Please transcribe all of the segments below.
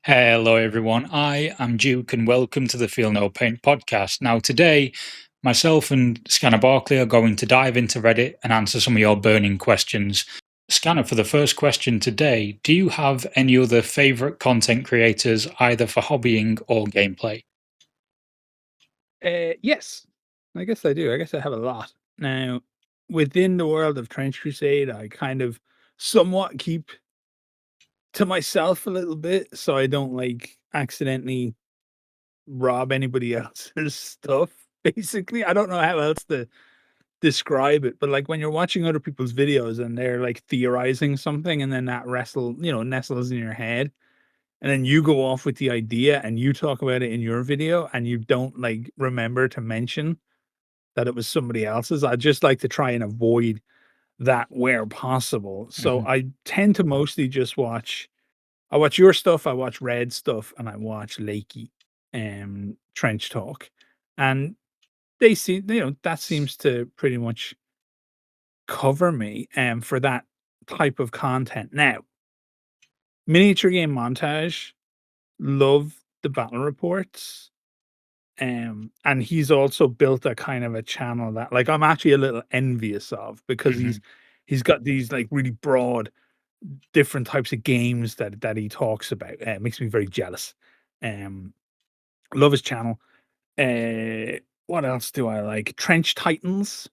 Hello, everyone. I am Duke, and welcome to the FeelNoPaint Podcast. Now, today, myself and Scanner Barkley are going to dive into Reddit and answer some of your burning questions. Scanner, for the first question today, do you have any other favorite content creators, either for hobbying or gameplay? Yes, I guess I do. I guess I have a lot. Now, within the world of Trench Crusade, I kind of somewhat keep to myself a little bit so I don't like accidentally rob anybody else's stuff. Basically, I don't know how else to describe it, but like when you're watching other people's videos and they're like theorizing something and then that nestles in your head. And then you go off with the idea and you talk about it in your video and you don't like remember to mention that it was somebody else's. I just like to try and avoid that where possible. So Mhm. I tend to mostly just I watch your stuff, I watch Red stuff, and I watch Lakey Trench Talk. And that seems to pretty much cover me for that type of content. Now, miniature game montage, love the battle reports. And he's also built a kind of a channel that, like, I'm actually a little envious of because Mhm. he's got these, like, really broad, different types of games that he talks about. It makes me very jealous. Um, love his channel. What else do I like? Trench Titans.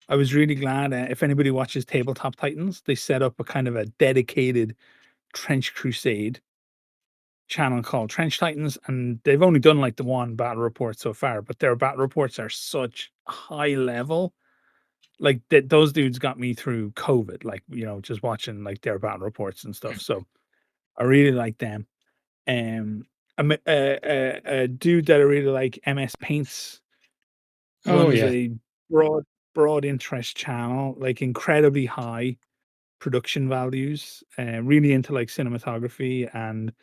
I was really glad, if anybody watches Tabletop Titans, they set up a kind of a dedicated Trench Crusade channel called Trench Titans, and they've only done like the one battle report so far, but their battle reports are such high level. Like that, those dudes got me through COVID, like, just watching like their battle reports and stuff. So I really like them. Um, a dude that I really like, MS Paints, Oh, runs yeah. a broad, broad interest channel, like incredibly high production values, really into like cinematography. And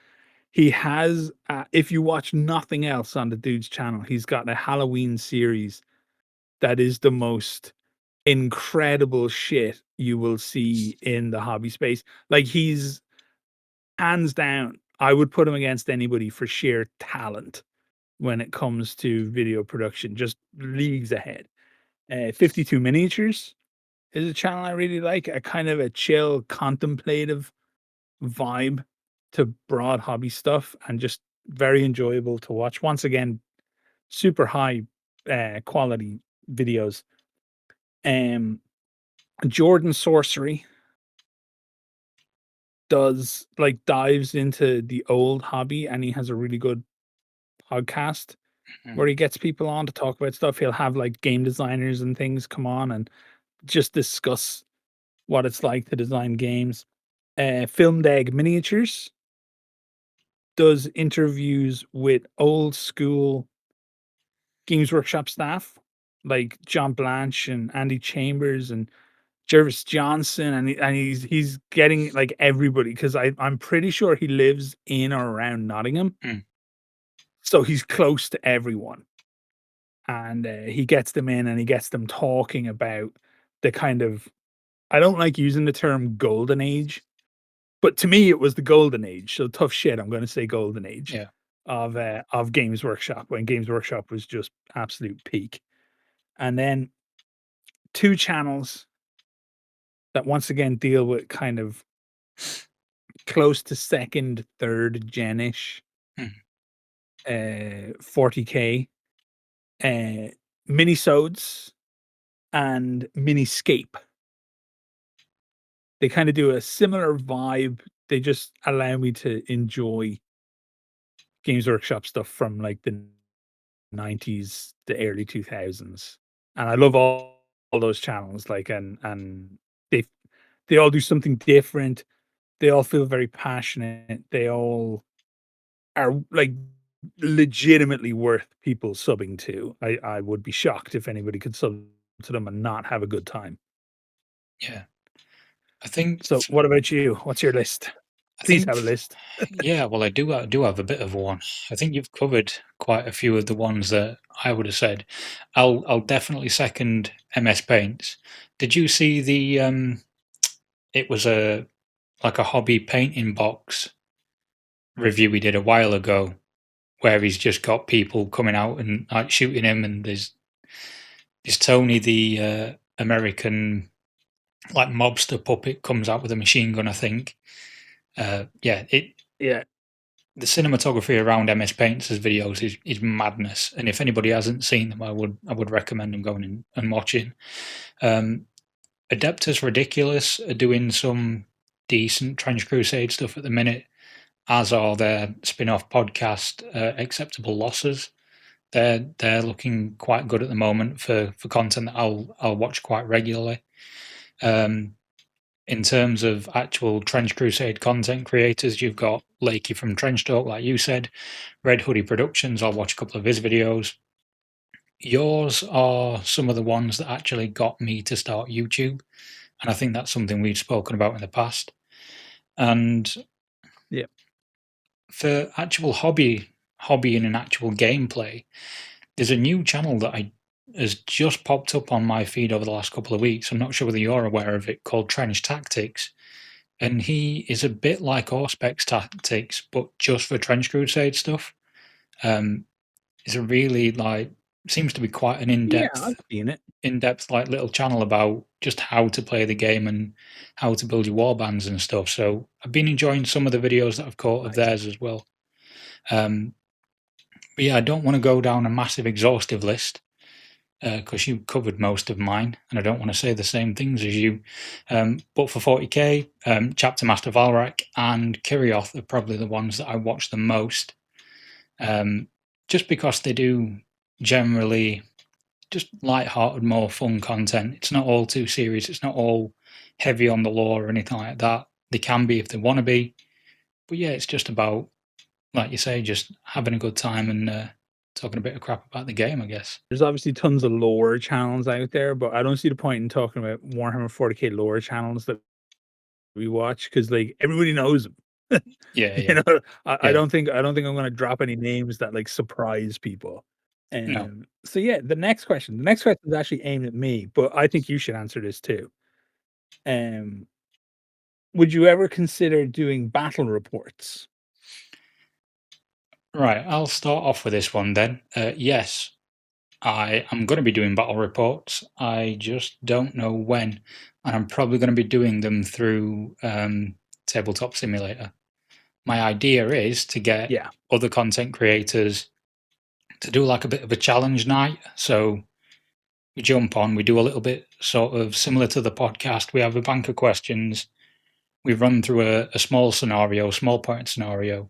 he has, if you watch nothing else on the dude's channel, he's got a Halloween series that is the most incredible shit you will see in the hobby space. Like, he's hands down, I would put him against anybody for sheer talent when it comes to video production, just leagues ahead. 52 Miniatures is a channel I really like, a kind of a chill, contemplative vibe to broad hobby stuff and just very enjoyable to watch. Once again, super high quality videos. Um, Jordan Sorcery does like dives into the old hobby, and he has a really good podcast Mhm. where he gets people on to talk about stuff. He'll have like game designers and things come on and just discuss what it's like to design games. Film Dag Miniatures does interviews with old school Games Workshop staff like John Blanche and Andy Chambers and Jervis Johnson, and he's getting like everybody because I'm pretty sure he lives in or around Nottingham, Mm. so he's close to everyone, and he gets them in and he gets them talking about the kind of, I don't like using the term golden age, but to me it was the golden age. So tough shit. I'm going to say golden age Yeah. of Games Workshop when Games Workshop was just absolute peak. And then two channels that once again deal with kind of close to second, third gen-ish, Mhm. 40K, uh, minisodes and miniscape. They kinda do a similar vibe. They just allow me to enjoy Games Workshop stuff from, like, the '90s, the early 2000s, and I love all those channels, like, and they they all do something different. They all feel very passionate. They all are, like, legitimately worth people subbing to. I would be shocked if anybody could sub to them and not have a good time. Yeah. I think, So, what about you? What's your list? I Please think, have a list. yeah, well, I do have a bit of one. I think you've covered quite a few of the ones that I would have said. I'll definitely second MS Paints. Did you see the it was a like a hobby painting box review he did a while ago, where he's just got people coming out and like shooting him, and there's Tony, the American like mobster puppet, comes out with a machine gun, I think. Yeah, Yeah. the cinematography around MS Paint's videos is madness, and if anybody hasn't seen them, I would recommend them going and watching. Adeptus Ridiculous are doing some decent Trench Crusade stuff at the minute, as are their spin-off podcast, Acceptable Losses. They're looking quite good at the moment for content that I'll watch quite regularly. In terms of actual Trench Crusade content creators, you've got Lakey from Trench Talk, like you said, Red Hoodie Productions. I'll watch a couple of his videos. Yours are some of the ones that actually got me to start YouTube, and I think that's something we've spoken about in the past. And yeah, for actual hobby and actual gameplay, there's a new channel that has just popped up on my feed over the last couple of weeks. I'm not sure whether you're aware of it, called Trench Tactics. And he is a bit like Auspex Tactics, but just for Trench Crusade stuff. It's a really seems to be quite an I've seen it. in-depth like little channel about just how to play the game and how to build your war bands and stuff. So I've been enjoying some of the videos that I've caught of theirs as well. But yeah, I don't want to go down a massive exhaustive list because you covered most of mine, and I don't want to say the same things as you. But for 40k, Chapter Master Valrak and Kirioth are probably the ones that I watch the most, just because they do generally just light-hearted, more fun content. It's not all too serious. It's not all heavy on the lore or anything like that. They can be if they want to be. But yeah, it's just about, like you say, just having a good time and talking a bit of crap about the game, I guess. There's obviously tons of lore channels out there, but I don't see the point in talking about Warhammer 40k lore channels that we watch because like everybody knows them. Yeah, you yeah. know, I Yeah. don't think I'm going to drop any names that like surprise people. No. So yeah, the next question is actually aimed at me, but I think you should answer this too. Would you ever consider doing battle reports? Right, I'll start off with this one then. Yes, I am going to be doing battle reports. I just don't know when, and I'm probably going to be doing them through Tabletop Simulator. My idea is to get Yeah. other content creators to do like a bit of a challenge night. So we jump on, we do a little bit sort of similar to the podcast. We have a bank of questions. We run through a small scenario, small point scenario,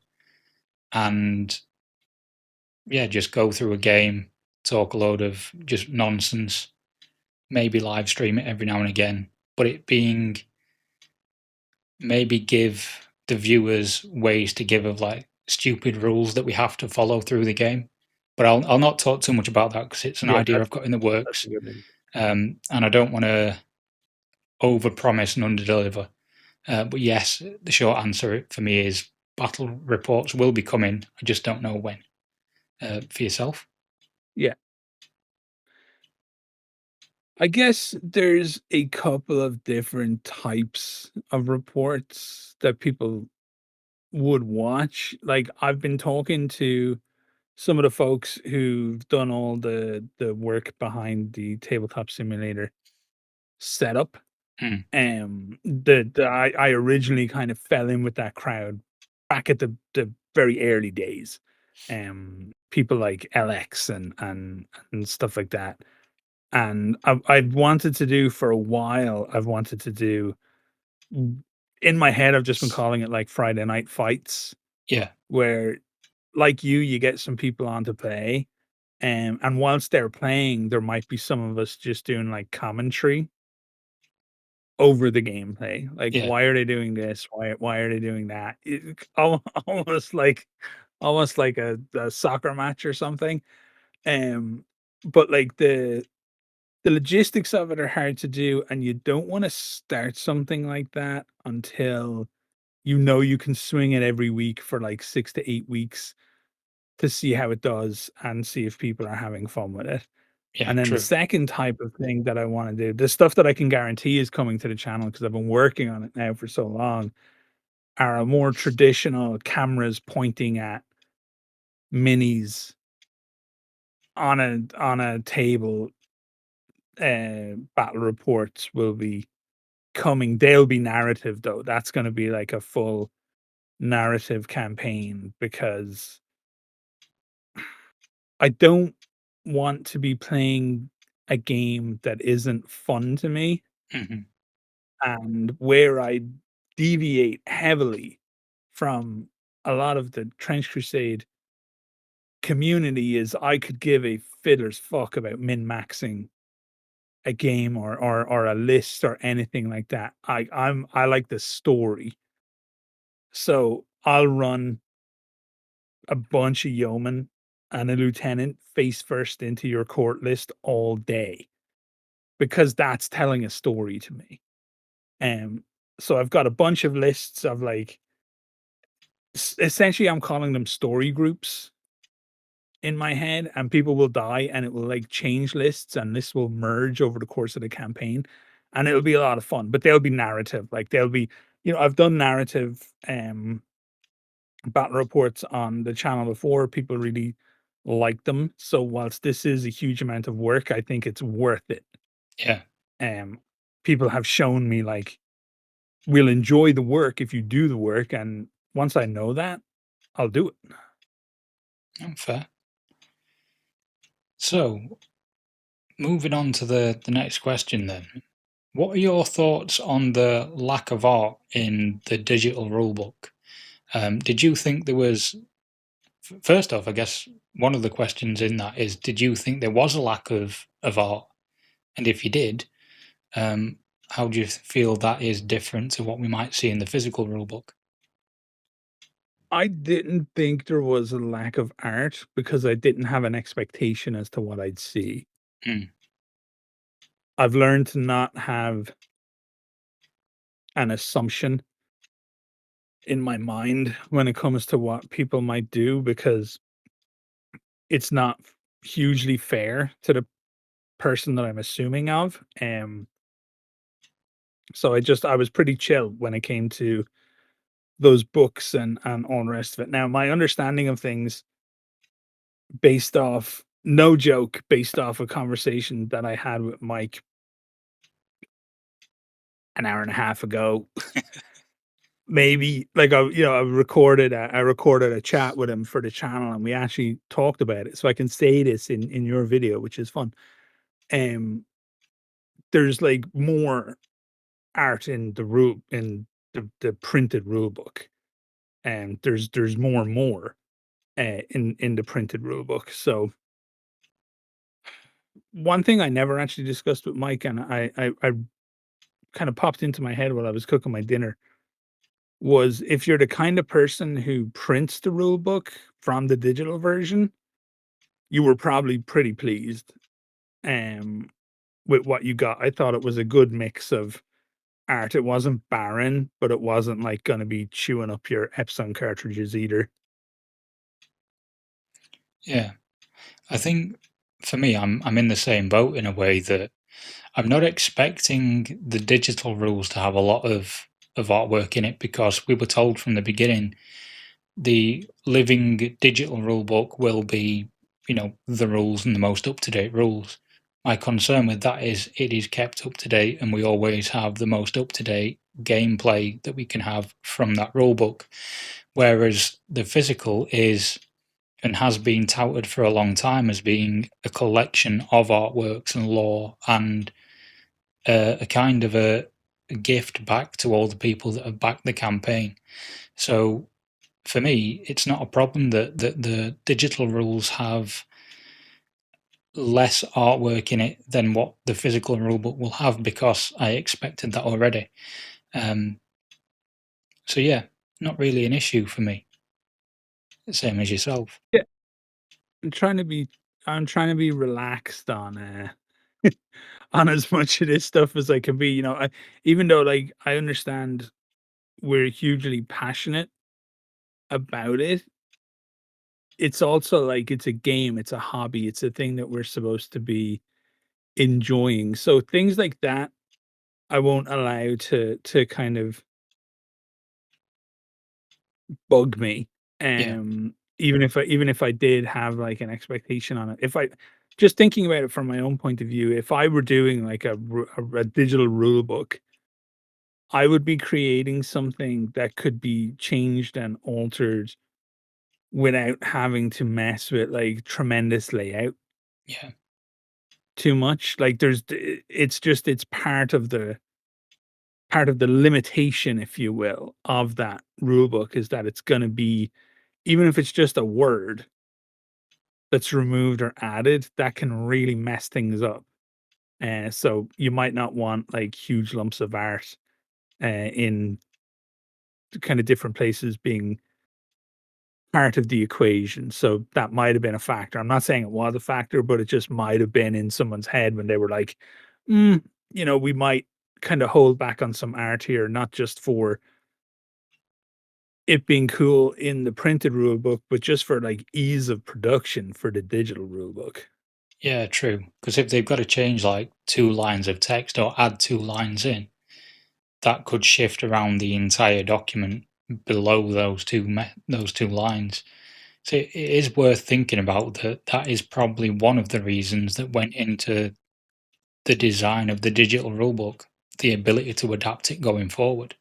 and yeah, just go through a game, talk a load of just nonsense, maybe live stream it every now and again, but it being maybe give the viewers ways to give of like stupid rules that we have to follow through the game. But I'll not talk too much about that because it's an idea I've got in the works, and I don't want to overpromise and underdeliver. But yes, the short answer for me is battle reports will be coming. I just don't know when. For yourself? Yeah. I guess there's a couple of different types of reports that people would watch. Like I've been talking to some of the folks who've done all the work behind the tabletop simulator setup. I originally kind of fell in with that crowd back at the very early days. People like LX and stuff like that. And I've wanted to do for a while. I've wanted to do in my head. I've just been calling it like Friday night fights. Yeah, where like you get some people on to play, and whilst they're playing, there might be some of us just doing like commentary over the gameplay. Like, yeah, why are they doing this? Why are they doing that? Almost like a soccer match or something. But like the logistics of it are hard to do, and you don't want to start something like that until you know you can swing it every week for like 6 to 8 weeks to see how it does and see if people are having fun with it. yeah, And then the true. second type of thing that I wanna do, the stuff that I can guarantee is coming to the channel because 'cause I've been working on it now for so long, are a more traditional cameras pointing at minis on a table. Battle reports will be coming. They'll be narrative though. That's going to be like a full narrative campaign because I don't want to be playing a game that isn't fun to me, Mhm. and where I deviate heavily from a lot of the Trench Crusade community is I could give a fiddler's fuck about min-maxing a game or a list or anything like that. I like the story. So I'll run a bunch of yeomen and a lieutenant face first into your court list all day because that's telling a story to me. Um, so I've got a bunch of lists of like essentially I'm calling them story groups in my head, and people will die and it will like change lists and this will merge over the course of the campaign, and it'll be a lot of fun, but they'll be narrative. Like they'll be, I've done narrative battle reports on the channel before. People really like them. So whilst this is a huge amount of work, I think it's worth it. Yeah. Um, People have shown me like we'll enjoy the work if you do the work, and once I know that, I'll do it. Oh, fair. So, moving on to the next question then. What are your thoughts on the lack of art in the digital rulebook? Did you think there was, first off, I guess one of the questions in that is, did you think there was a lack of art? And if you did, how do you feel that is different to what we might see in the physical rulebook? I didn't think there was a lack of art because I didn't have an expectation as to what I'd see. Mm, I've learned to not have an assumption in my mind when it comes to what people might do because it's not hugely fair to the person that I'm assuming of. So I was pretty chill when it came to those books and all the rest of it. Now, my understanding of things based off no joke, based off a conversation that I had with Mike an hour and a half ago, maybe like I recorded a chat with him for the channel and we actually talked about it. So I can say this in your video, which is fun. Um there's like more art in the printed rule book. And there's more and more in the printed rule book. So one thing I never actually discussed with Mike, and I kind of popped into my head while I was cooking my dinner, was if you're the kind of person who prints the rule book from the digital version, you were probably pretty pleased um, with what you got. I thought it was a good mix of art. It wasn't barren, but it wasn't like going to be chewing up your Epson cartridges either. yeah, I think for me, I'm in the same boat in a way that I'm not expecting the digital rules to have a lot of artwork in it because we were told from the beginning the living digital rule book will be, the rules and the most up to date rules. My concern with that is it is kept up to date and we always have the most up to date gameplay that we can have from that rule book. Whereas the physical is and has been touted for a long time as being a collection of artworks and lore and a kind of a gift back to all the people that have backed the campaign. So for me, it's not a problem that the digital rules have less artwork in it than what the physical rulebook will have because I expected that already. So yeah, not really an issue for me. Same as yourself. Yeah, I'm trying to be I'm trying to be relaxed on on as much of this stuff as I can be. Even though like I understand we're hugely passionate about it, it's also like it's a game, it's a hobby, it's a thing that we're supposed to be enjoying. So things like that I won't allow to kind of bug me. Yeah, Even if I did have like an expectation on it. If I just thinking about it from my own point of view, if I were doing like a digital rule book, I would be creating something that could be changed and altered without having to mess with like tremendous layout yeah, too much. Like it's just it's part of the limitation, if you will, of that rule book is that it's gonna be even if it's just a word that's removed or added, that can really mess things up. So you might not want like huge lumps of art in kind of different places being part of the equation. So that might have been a factor. I'm not saying it was a factor, but it just might have been in someone's head when they were like, mm, we might kind of hold back on some art here, not just for it being cool in the printed rule book, but just for like ease of production for the digital rule book. yeah, true. Because if they've got to change like 2 lines of text or add 2 lines in, that could shift around the entire document below those two lines. So it is worth thinking about that. That is probably one of the reasons that went into the design of the digital rulebook, the ability to adapt it going forward.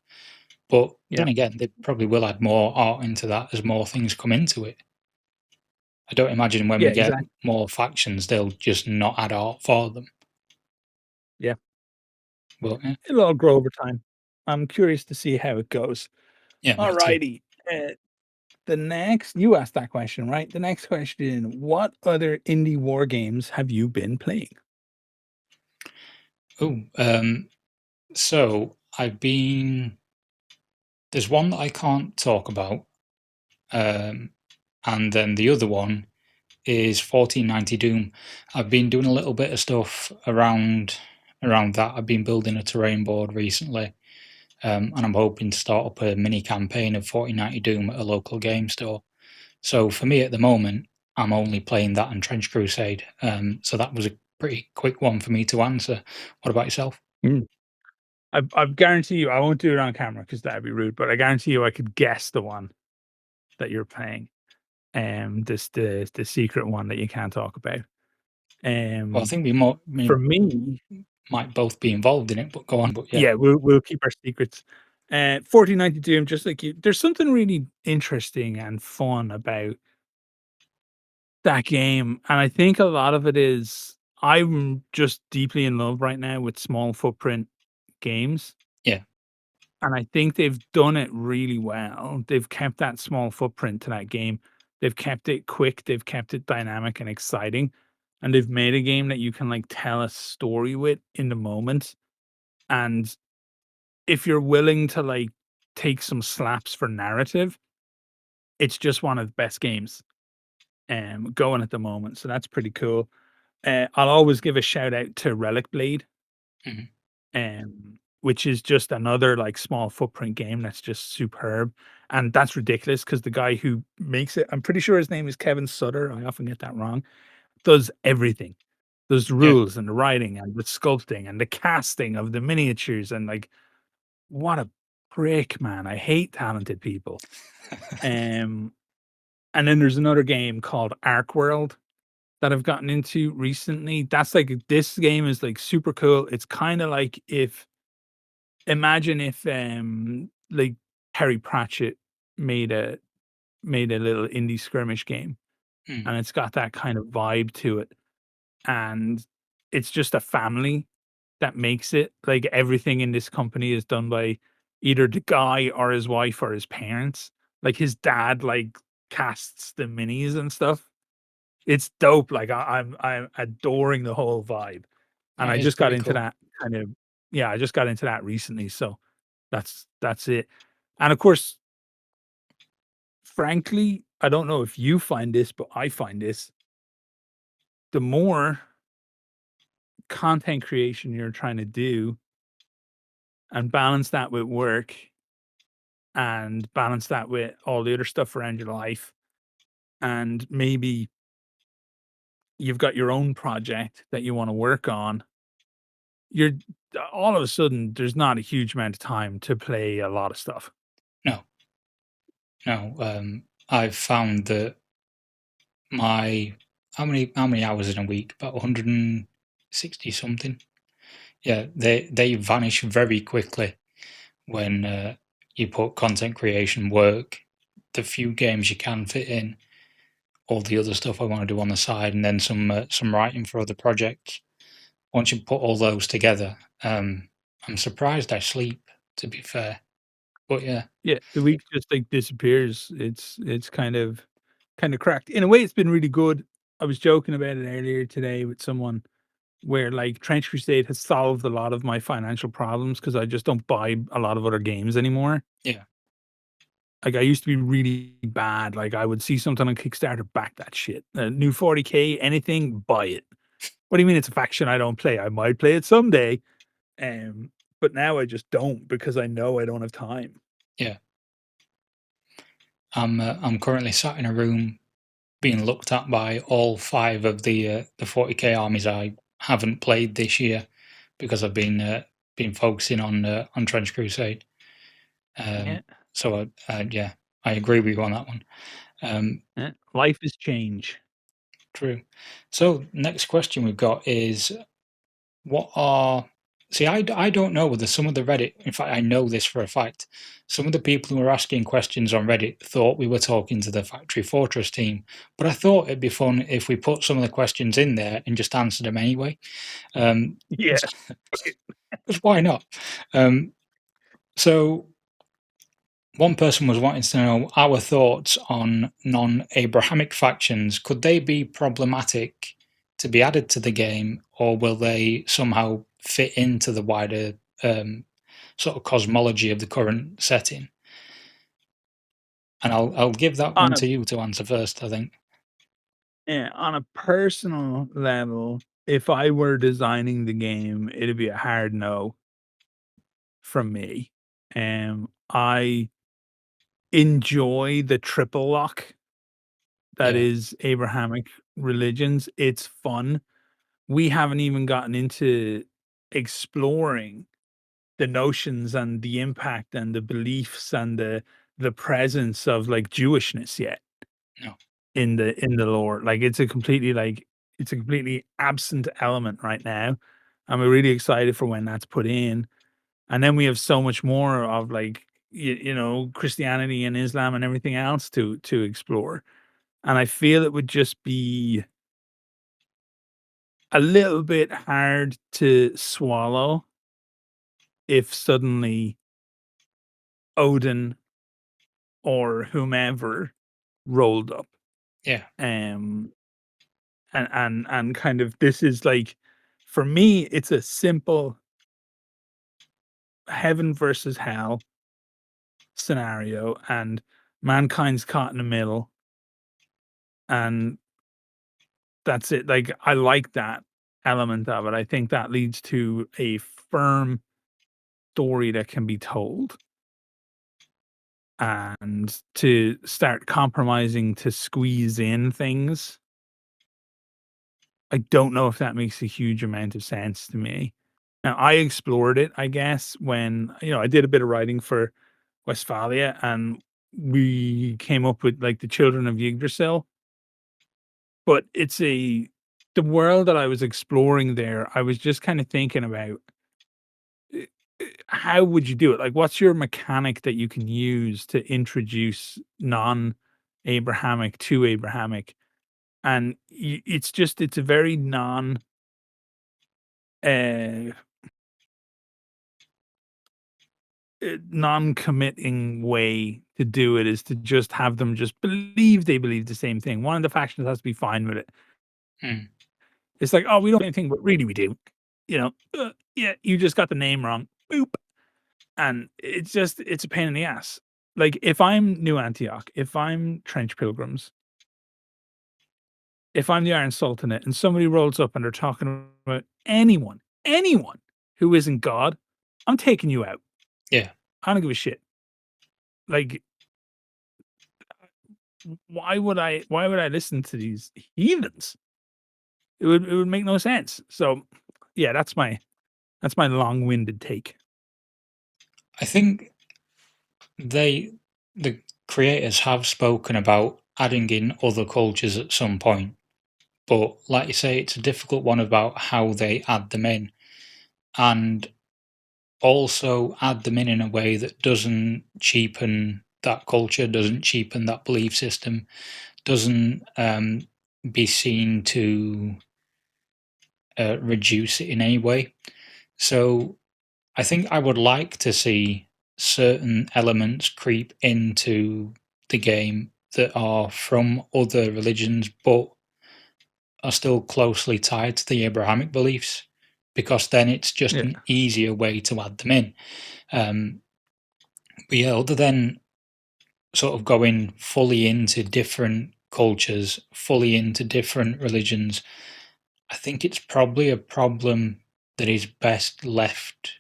But Yeah. then again, they probably will add more art into that as more things come into it. I don't imagine when Yeah, we get exactly. more factions, they'll just not add art for them. Yeah. But It'll all grow over time. I'm curious to see how it goes. yeah, me too. Alrighty. The next you asked that question, right? The next question, what other indie war games have you been playing? Oh, so I've been. There's one that I can't talk about, um, and then the other one is 1490 Doom. I've been doing a little bit of stuff around that. I've been building a terrain board recently, and I'm hoping to start up a mini campaign of 1490 Doom at a local game store. So for me at the moment, I'm only playing that and Trench Crusade. So that was a pretty quick one for me to answer. What about yourself? Mm. I guarantee you, I won't do it on camera because that'd be rude, but I guarantee you I could guess the one that you're playing. This the secret one that you can't talk about. Well, I Um, think for we me, might both be involved in it, but go on. But yeah, yeah, we'll keep our secrets. 1492, I'm just like you. There's something really interesting and fun about that game, and I think a lot of it is I'm just deeply in love right now with small footprint games, yeah, and I think they've done it really well. They've kept that small footprint to that game. They've kept it quick, they've kept it dynamic and exciting, and they've made a game that you can, like, tell a story with in the moment, and if you're willing to, like, take some slaps for narrative, it's just one of the best games, going at the moment, so that's pretty cool. I'll always give a shout out to Relic Blade, mhm, which is just another like small footprint game that's just superb. And that's ridiculous because the guy who makes it, I'm pretty sure his name is Kevin Sutter. I often get that wrong. Does everything. Does the yeah, rules and the writing and the sculpting and the casting of the miniatures and like what a prick, man. I hate talented people. Um, and then there's another game called Arc World that I've gotten into recently. That's like this game is like super cool. It's kind of like if imagine if like Terry Pratchett made a made a little indie skirmish game mm, and it's got that kind of vibe to it. And it's just a family that makes it. Like everything in this company is done by either the guy or his wife or his parents. Like his dad like casts the minis and stuff. It's dope, like, I'm adoring the whole vibe, and that I is just got pretty into cool. that kind of yeah, I just got into that recently, so that's it. And of course, frankly, I don't know if you find this, but I find this, the more content creation you're trying to do and balance that with work and balance that with all the other stuff around your life, and maybe you've got your own project that you wanna work on, you're all of a sudden, there's not a huge amount of time to play a lot of stuff. No, No, I've found that my how many hours in a week? About 160 something. Yeah, they vanish very quickly when you put content creation work, the few games you can fit in, all the other stuff I want to do on the side, and then some writing for other projects. Once you put all those together, I'm surprised I sleep. To be fair, but yeah, Yeah, the week just, like, disappears. It's kind of cracked. In a way, it's been really good. I was joking about it earlier today with someone where, like, Trench Crusade has solved a lot of my financial problems because I just don't buy a lot of other games anymore. yeah, Like, I used to be really bad, like, I would see something on Kickstarter, back that shit. New 40K, anything, buy it. What do you mean it's a faction I don't play? I might play it someday, but now I just don't because I know I don't have time. yeah. I'm currently sat in a room being looked at by all five of the 40k armies I haven't played this year because I've been focusing on Trench Crusade. Yeah, So yeah, I agree with you on that one. life is change. True. So next question we've got is what are see I don't know whether some of the Reddit, in fact I know this for a fact, some of the people who were asking questions on Reddit thought we were talking to the Factory Fortress team, but I thought it'd be fun if we put some of the questions in there and just answered them anyway. Um, Yeah. because why not? Um, so one person was wanting to know our thoughts on non-Abrahamic factions. Could they be problematic to be added to the game, or will they somehow fit into the wider sort of cosmology of the current setting? And I'll give that On one a to you to answer first, I think. Yeah, on a personal level, if I were designing the game, it'd be a hard no from me. I enjoy the triple lock that Yeah, is Abrahamic religions. It's fun. We haven't even gotten into exploring the notions and the impact and the beliefs and the presence of like Jewishness yet no, in the lore. Like it's a completely absent element right now. And we're really excited for when that's put in. And then we have so much more of like Christianity and Islam and everything else to explore. And I feel it would just be a little bit hard to swallow if suddenly Odin or whomever rolled up. yeah, Um and kind of this is like for me, it's a simple heaven versus hell scenario, and mankind's caught in the middle, and that's it. Like, I like that element of it. I think that leads to a firm story that can be told. And to start compromising to squeeze in things, I don't know if that makes a huge amount of sense to me. Now, I explored it, I guess, when, I did a bit of writing for Westphalia, and we came up with, like, the Children of Yggdrasil, but the world that I was exploring there, I was just kinda thinking about, how would you do it? Like, what's your mechanic that you can use to introduce non-Abrahamic to Abrahamic? And it's a very uh non-committing way to do it is to just have them just believe they believe the same thing. One of the factions has to be fine with it. mm, It's like, "Oh, we don't do anything, but really we do." Yeah, you just got the name wrong. Boop. And it's a pain in the ass. Like, if I'm New Antioch, if I'm Trench Pilgrims, if I'm the Iron Sultanate and somebody rolls up and they're talking about anyone who isn't God, I'm taking you out. yeah. I don't give a shit. Like, why would I listen to these heathens? It would make no sense. So, yeah, that's my long-winded take. I think they the creators have spoken about adding in other cultures at some point, but like you say, it's a difficult one about how they add them in, and also add them in a way that doesn't cheapen that culture, doesn't cheapen that belief system, doesn't be seen to reduce it in any way. So I think I would like to see certain elements creep into the game that are from other religions but are still closely tied to the Abrahamic beliefs, because then it's just Yeah. an easier way to add them in. But yeah, other than sort of going fully into different cultures, fully into different religions, I think it's probably a problem that is best left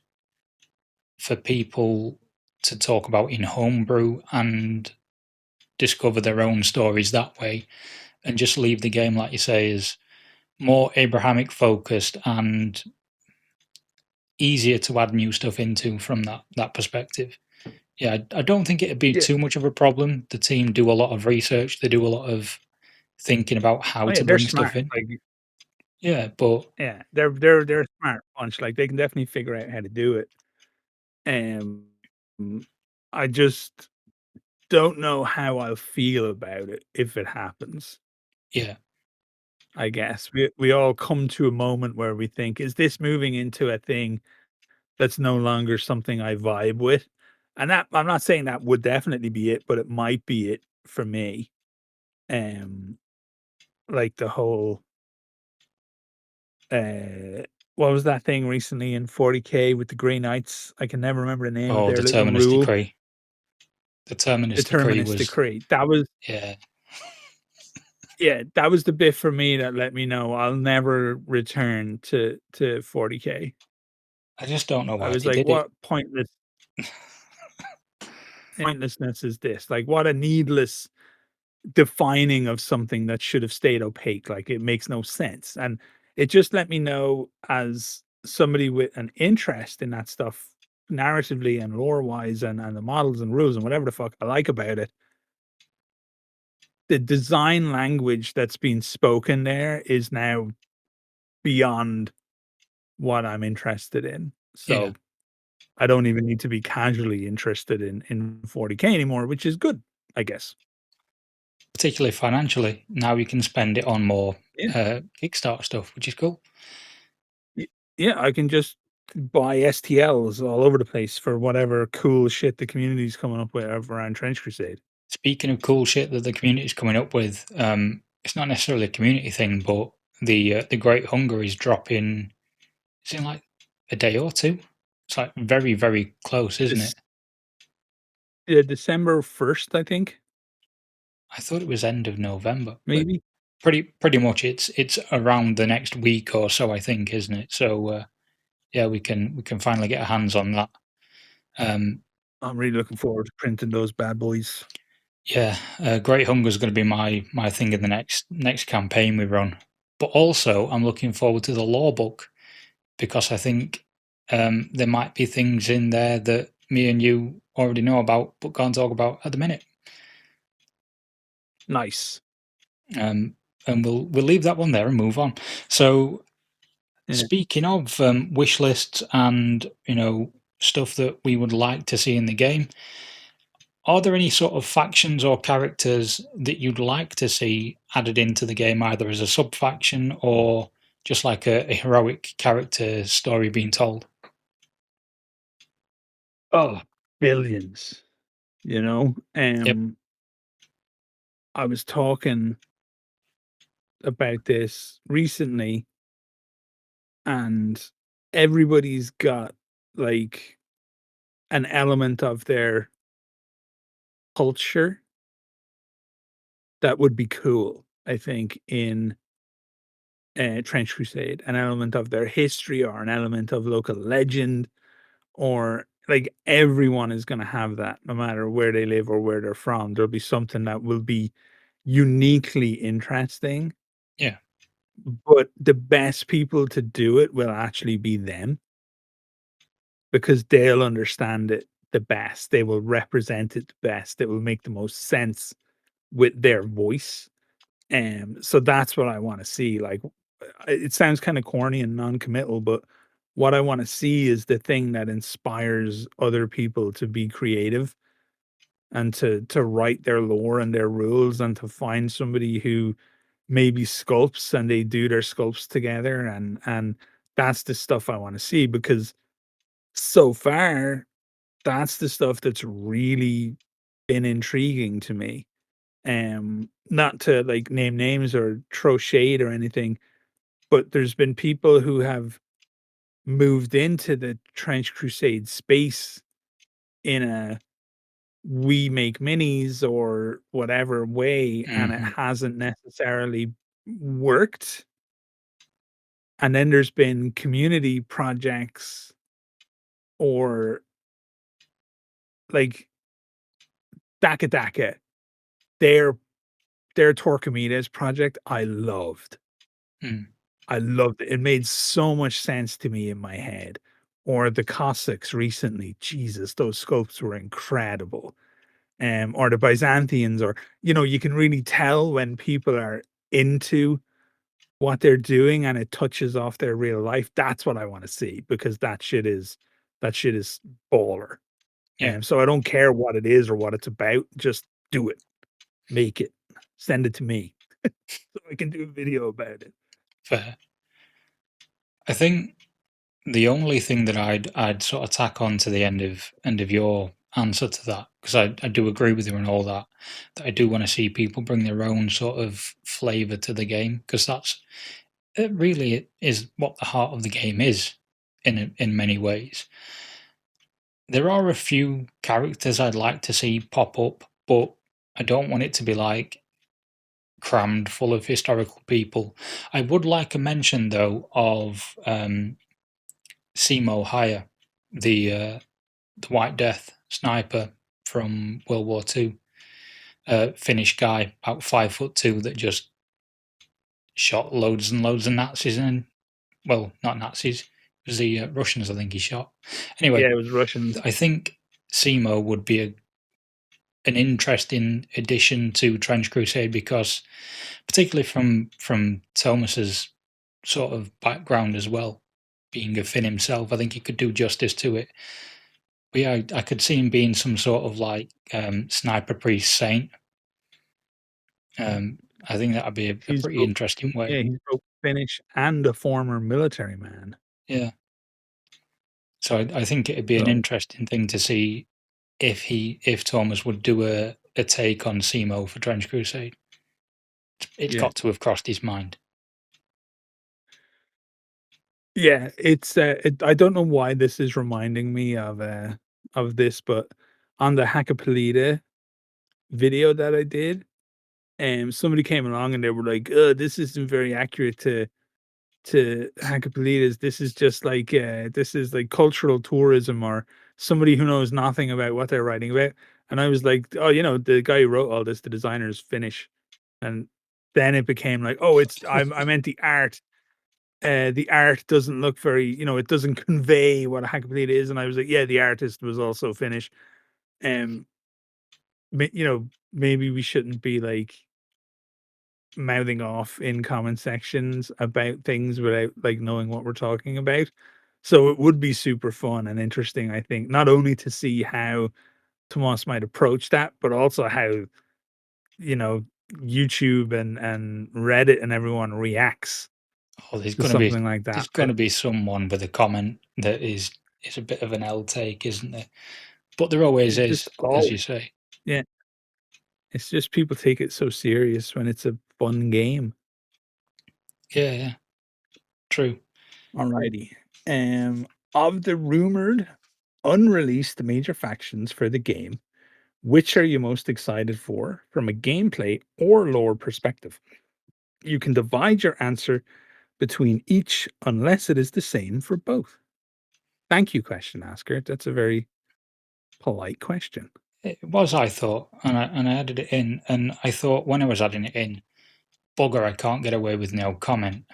for people to talk about in homebrew and discover their own stories that way, and just leave the game, like you say, as more Abrahamic focused and easier to add new stuff into from that perspective. Yeah, I don't think it'd be Yeah. too much of a problem. The team do a lot of research, they do a lot of thinking about how Oh, yeah, to they're bring smart. stuff in. Like, Yeah, but yeah, they're a smart bunch. Like, they can definitely figure out how to do it. Um, I just don't know how I'll feel about it if it happens. yeah, I guess we all come to a moment where we think, is this moving into a thing that's no longer something I vibe with? And that, I'm not saying that would definitely be it, but it might be it for me. Um, like the whole what was that thing recently in 40K with the Grey Knights? I can never remember the name of oh, their the little Terminus rule. Decree. The The Terminus Decree Terminus was, Decree. That was, yeah, yeah, that was the bit for me that let me know I'll never return to 40K. I just don't know I why was they like, did it. what pointlessness is this? Like, what a needless defining of something that should have stayed opaque. Like, it makes no sense. And it just let me know, as somebody with an interest in that stuff narratively and lore wise, and the models and rules and whatever the fuck I like about it, the design language that's being spoken there is now beyond what I'm interested in. Yeah, So I don't even need to be casually interested in 40K anymore, which is good, I guess. particularly financially. Now you can spend it on more Yeah. Kickstarter stuff, which is cool. Y Yeah, I can just buy STLs all over the place for whatever cool shit the community's coming up with around Trench Crusade. Speaking of cool shit that the community is coming up with, it's not necessarily a community thing, but the Great Hunger is dropping. It's in like a day or two. It's like very very close, isn't This it? December 1st, I think, I thought it was end of November, but maybe? pretty much it's around the next week or so, I think, isn't it? So yeah, we can finally get our hands on that. Um, I'm really looking forward to printing those bad boys. yeah, Great Hunger is going to be my thing in the next campaign we run. But also, I'm looking forward to the law book, because I think there might be things in there that me and you already know about, but can't talk about at the minute. Nice. And we'll leave that one there and move on. So, Yeah. speaking of wish lists and stuff that we would like to see in the game, are there any sort of factions or characters that you'd like to see added into the game, either as a sub faction or just like a heroic character story being told? Oh, billions, you know? Yep. I was talking about this recently, and everybody's got, like, an element of their culture that would be cool, I think, in Trench Crusade, an element of their history or an element of local legend, or like everyone is going to have that no matter where they live or where they're from. There'll be something that will be uniquely interesting, Yeah. but the best people to do it will actually be them, because they'll understand it the best. They will represent it the best. It will make the most sense with their voice. So that's what I want to see. Like, it sounds kind of corny and non-committal, but what I want to see is the thing that inspires other people to be creative and to write their lore and their rules and to find somebody who maybe sculpts and they do their sculpts together and that's the stuff I want to see because so far that's the stuff that's really been intriguing to me. Not to like name names or throw shade or anything, but there's been people who have moved into the Trench Crusade space in a we make minis or whatever way, and it Mhm. hasn't necessarily worked. And then there's been community projects or like Daka Daka, their Torquemidas project, I loved. Mm. I loved it. It made so much sense to me in my head. Or the Cossacks recently, Jesus, those sculpts were incredible. Or the Byzantines, or you can really tell when people are into what they're doing and it touches off their real life. That's what I want to see because that shit is baller. Yeah, So I don't care what it is or what it's about. Just do it. Make it. Send it to me so I can do a video about it. fair. I think the only thing that I'd sort of tack on to the end of your answer to that, because I do agree with you and all that, that I do want to see people bring their own sort of flavour to the game, because it really is what the heart of the game is in many ways. There are a few characters I'd like to see pop up, but I don't want it to be like crammed full of historical people. I would like a mention though of Simo Haya, the White Death sniper from World War II, Finnish guy, about 5'2", that just shot loads and loads of Nazis and well, not Nazis, it was the Russians I think he shot. Anyway, Yeah, it was Russians. I think Simo would be an interesting addition to Trench Crusade because, particularly from Thomas's sort of background as well, being a Finn himself, I think he could do justice to it. But yeah, I could see him being some sort of like sniper priest saint. I think that would be a He's pretty both, interesting way. yeah, he's both Finnish and a former military man. Yeah. So I think it'd be an So interesting thing to see if Thomas would do a take on Simo for Trench Crusade. It's yeah, got to have crossed his mind. yeah, I don't know why this is reminding me of this, but on the Hackapelida video that I did, somebody came along and they were like, this isn't very accurate to Hackapelidas. This is just like this is like cultural tourism or somebody who knows nothing about what they're writing about." And I was like, "Oh, the guy who wrote all this, the designer is Finnish." And then it became like, "Oh, I meant the art. The art doesn't look very, it doesn't convey what a Hackapelida is." And I was like, "Yeah, the artist was also Finnish." Um, maybe we shouldn't be like mouthing off in comment sections about things without like knowing what we're talking about. So it would be super fun and interesting, I think, not only to see how Tomas might approach that, but also how, you know, YouTube and Reddit and everyone reacts Oh, to something like that. there's gonna be someone with a comment that is a bit of an L take, isn't there? But there always It's just is, as you say. yeah, it's just people take it so serious when it's a fun game. Yeah, yeah, true. Alrighty. Of the rumored unreleased major factions for the game, which are you most excited for from a gameplay or lore perspective? You can divide your answer between each unless it is the same for both. Thank you, question asker. That's a very polite question. It was, I thought, and I added it in, and I thought when I was adding it in, bugger, I can't get away with no comment,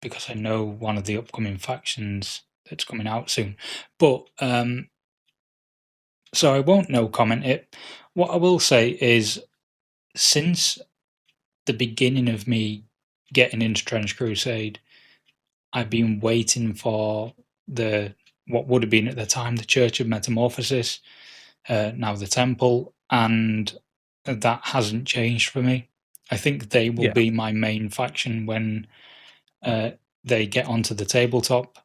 because I know one of the upcoming factions that's coming out soon. But so I won't no comment it. What I will say is, since the beginning of me getting into Trench Crusade, I've been waiting for what would have been at the time the Church of Metamorphosis, now the Temple, and that hasn't changed for me. I think they will be my main faction when they get onto the tabletop.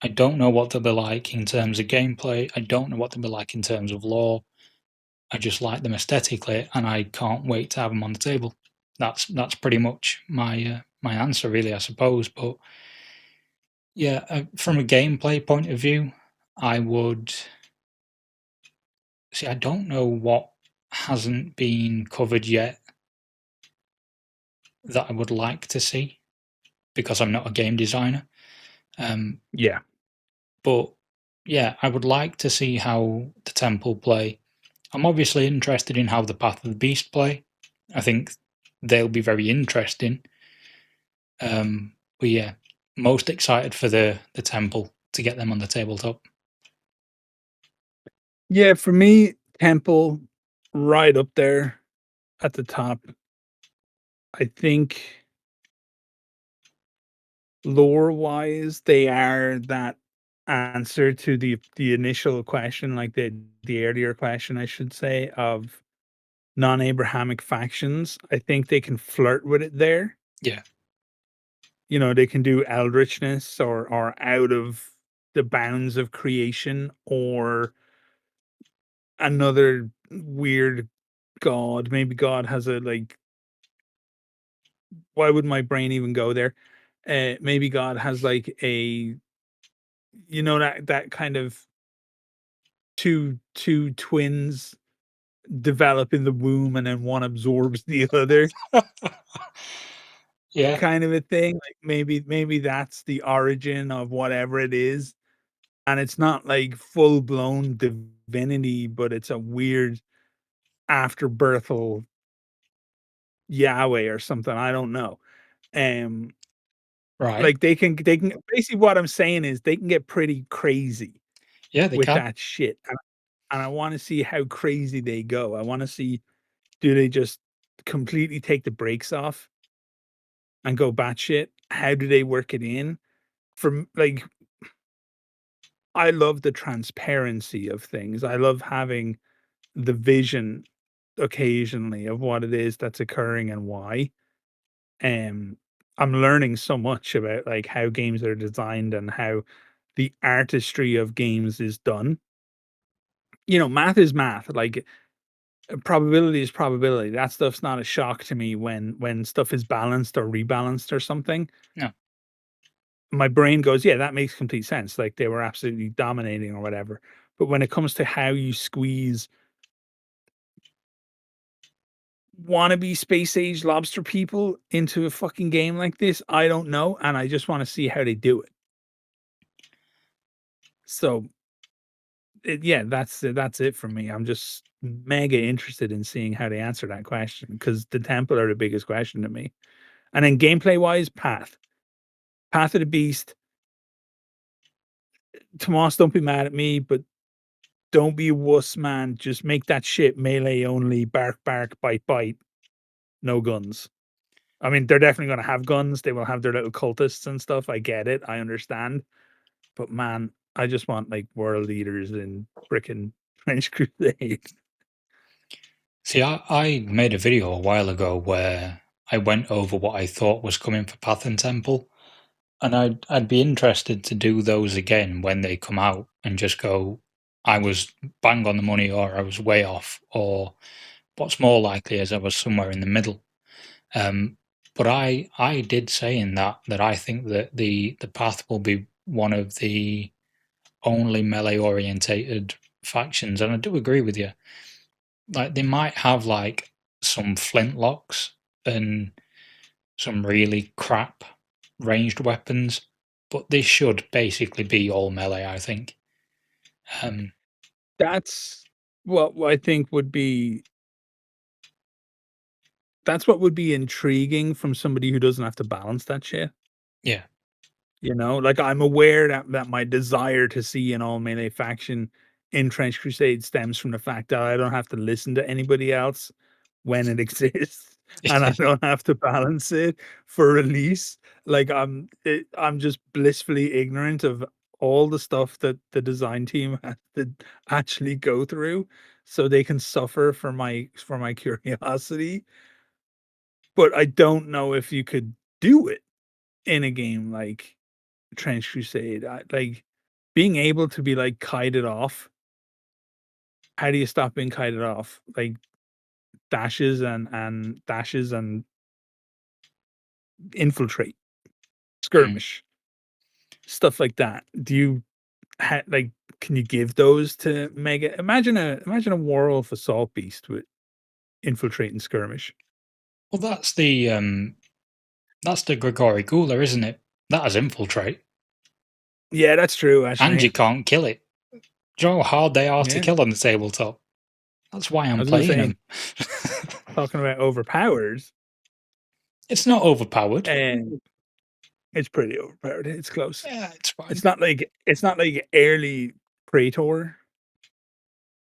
I don't know what they'll be like in terms of gameplay. I don't know what they'll be like in terms of lore. I just like them aesthetically, and I can't wait to have them on the table. That's pretty much my my answer, really, I suppose. But yeah, from a gameplay point of view, I would see. I don't know what hasn't been covered yet that I would like to see, because I'm not a game designer. But yeah, I would like to see how the Temple play. I'm obviously interested in how the Path of the Beast play. I think they'll be very interesting. But yeah, most excited for the Temple to get them on the tabletop. Yeah, for me, Temple right up there at the top. I think lore-wise, they are that answer to the initial question, like the earlier question, I should say, of non-Abrahamic factions. I think they can flirt with it there. Yeah. You know, they can do eldritchness or out of the bounds of creation, or another weird god. Maybe God has a, like, why would my brain even go there? Maybe God has like a, you know, that kind of two twins develop in the womb and then one absorbs the other Yeah. kind of a thing. Like maybe that's the origin of whatever it is. And it's not like full blown divinity, but it's a weird afterbirthal Yahweh or something. I don't know. Right. Like they can basically, what I'm saying is they can get pretty crazy Yeah, they with can. that shit. And I wanna see how crazy they go. I wanna see, do they just completely take the brakes off and go batshit? How do they work it in? Like, I love the transparency of things. I love having the vision occasionally of what it is that's occurring and why. Um, I'm learning so much about, like, how games are designed and how the artistry of games is done. You know, math is math. Like, probability is probability. That stuff's not a shock to me when stuff is balanced or rebalanced or something. No. My brain goes, "Yeah, that makes complete sense." Like, they were absolutely dominating or whatever. But when it comes to how you squeeze wannabe space age lobster people into a fucking game like this, I don't know, and I just wanna see how they do it. So, yeah, that's it for me. I'm just mega interested in seeing how they answer that question, because the temple are the biggest question to me. And then gameplay wise, Path of the Beast. Tomas, don't be mad at me, but don't be a wuss, man. Just make that shit melee only, bark, bark, bite, bite, no guns. I mean, they're definitely gonna have guns. They will have their little cultists and stuff. I get it. I understand. But man, I just want like world leaders in frickin' French Crusade. See, I made a video a while ago where I went over what I thought was coming for Path and Temple, and I'd be interested to do those again when they come out and just go, I was bang on the money, or I was way off, or what's more likely is I was somewhere in the middle. But I did say in that I think that the Path will be one of the only melee orientated factions, and I do agree with you. Like, they might have like some flintlocks and some really crap ranged weapons, but this should basically be all melee, I think. That's what I think would be that's what would be intriguing from somebody who doesn't have to balance that shit. Yeah. You know, like, I'm aware that my desire to see an all melee faction in Trench Crusade stems from the fact that I don't have to listen to anybody else when it exists, and I don't have to balance it for release. Like, I'm just blissfully ignorant of all the stuff that the design team has to actually go through, so they can suffer for my curiosity, but I don't know if you could do it in a game like Trench Crusade. Like, being able to be, like, kited off. How do you stop being kited off? Like, dashes and infiltrate, Mm. skirmish, stuff like that. Do you like, can you give those to Mega? Imagine a werewolf assault beast with infiltrate and skirmish. Well, that's the Grigori Gula, isn't it? That has infiltrate, Yeah, that's true, and actually. you can't kill it. Do you know how hard they are to Yeah. kill on the tabletop? That's why I I'm was gonna playing say, them. talking about overpowered, It's not overpowered. and it's pretty overpowered. It's close. Yeah, it's fine. It's not like early Praetor.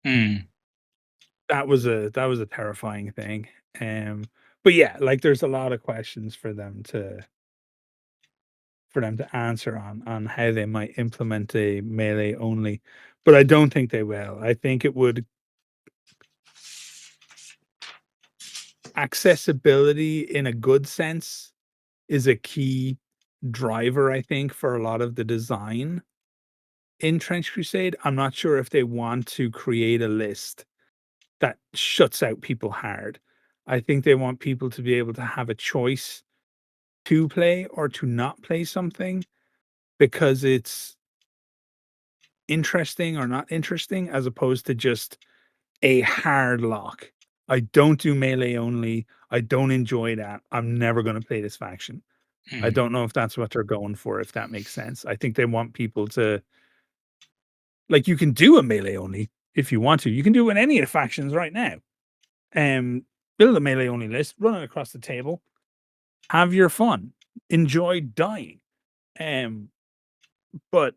Mm. That was a terrifying thing. Um, but yeah, like, there's a lot of questions for them to answer on how they might implement a melee only, but I don't think they will. I think it would accessibility in a good sense is a key driver, I think, for a lot of the design in Trench Crusade. I'm not sure if they want to create a list that shuts out people hard. I think they want people to be able to have a choice to play or to not play something because it's interesting or not interesting, as opposed to just a hard lock. I don't do melee only. I don't enjoy that. I'm never going to play this faction. I Mm. don't know if that's what they're going for, if that makes sense. I think they want people to, like, you can do a melee only if you want to. You can do it in any of the factions right now. Build a melee only list, run it across the table, have your fun, enjoy dying. Um, but